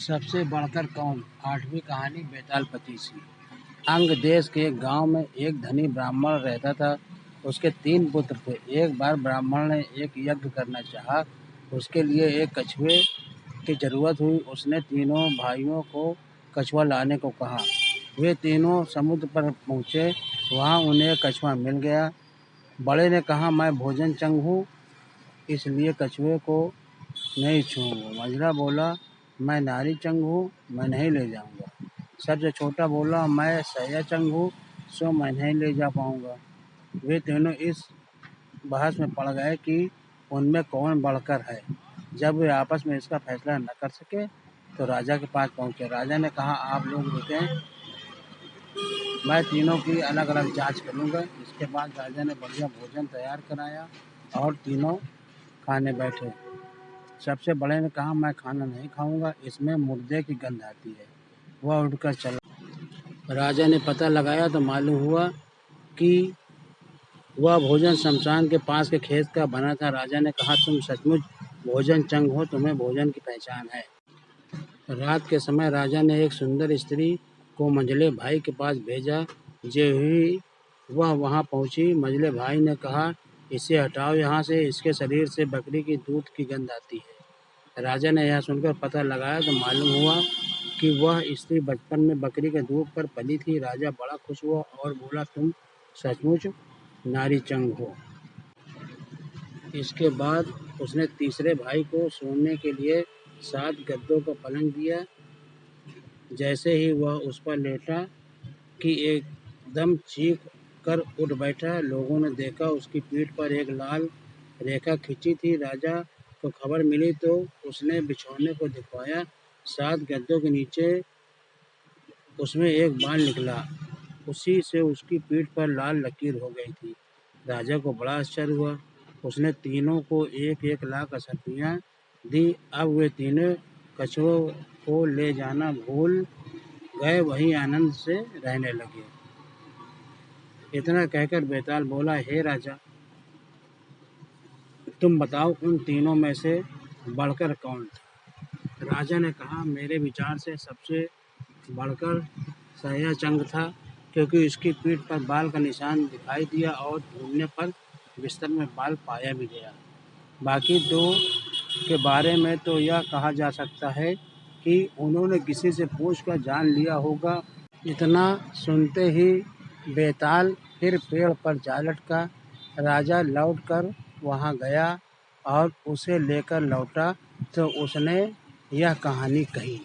सबसे बढ़कर कौन। आठवीं कहानी बेताल पचीसी। अंग देश के एक गांव में एक धनी ब्राह्मण रहता था। उसके 3 पुत्र थे। एक बार ब्राह्मण ने एक यज्ञ करना चाहा। उसके लिए एक कछुए की जरूरत हुई। उसने तीनों भाइयों को कछुआ लाने को कहा। वे तीनों समुद्र पर पहुँचे। वहाँ उन्हें कछुआ मिल गया। बड़े ने कहा, मैं भोजन चंग हूँ, इसलिए कछुए को नहीं छूऊंगा। मझला बोला, मैं नारी चंग हूँ, मैं नहीं ले जाऊंगा। सबसे छोटा बोला, मैं सैया चंग हूँ, सो मैं नहीं ले जा पाऊंगा। वे तीनों इस बहस में पड़ गए कि उनमें कौन बढ़कर है। जब वे आपस में इसका फैसला न कर सके तो राजा के पास पहुंचे। राजा ने कहा, आप लोग रुकें, मैं तीनों की अलग अलग जांच करूंगा। इसके बाद राजा ने बढ़िया भोजन तैयार कराया और तीनों खाने बैठे। सबसे बड़े ने कहा, मैं खाना नहीं खाऊंगा, इसमें मुर्दे की गंध आती है। वह उठकर चला। राजा ने पता लगाया तो मालूम हुआ कि वह भोजन शमशान के पास के खेत का बना था। राजा ने कहा, तुम सचमुच भोजन चंग हो, तुम्हें भोजन की पहचान है। रात के समय राजा ने एक सुंदर स्त्री को मंझले भाई के पास भेजा। जो ही वह वहां पहुंची, मंझले भाई ने कहा, इसे हटाओ यहाँ से, इसके शरीर से बकरी की दूध की गंध आती है। राजा ने यह सुनकर पता लगाया तो मालूम हुआ कि वह स्त्री बचपन में बकरी के दूध पर पली थी। राजा बड़ा खुश हुआ और बोला, तुम सचमुच नारी चंग हो। इसके बाद उसने तीसरे भाई को सोने के लिए 7 गद्दों का पलंग दिया। जैसे ही वह उस पर लेटा कि एकदम चीख कर उठ बैठा। लोगों ने देखा उसकी पीठ पर एक लाल रेखा खींची थी। राजा को खबर मिली तो उसने बिछौने को दिखवाया। 7 गद्दों के नीचे उसमें एक बाल निकला। उसी से उसकी पीठ पर लाल लकीर हो गई थी। राजा को बड़ा आश्चर्य हुआ। उसने तीनों को 1-1 लाख असरफियाँ दी। अब वे तीनों कछुओं को ले जाना भूल गए, वहीं आनंद से रहने लगे। इतना कहकर बेताल बोला, हे राजा, तुम बताओ उन तीनों में से बढ़कर कौन था। राजा ने कहा, मेरे विचार से सबसे बढ़कर सैया चंग था, क्योंकि उसकी पीठ पर बाल का निशान दिखाई दिया और ढूंढने पर बिस्तर में बाल पाया भी गया। बाकी 2 के बारे में तो यह कहा जा सकता है कि उन्होंने किसी से पूछकर जान लिया होगा। इतना सुनते ही बेताल फिर पेड़ पर जा लटका। राजा लौटकर वहां गया और उसे लेकर लौटा तो उसने यह कहानी कही।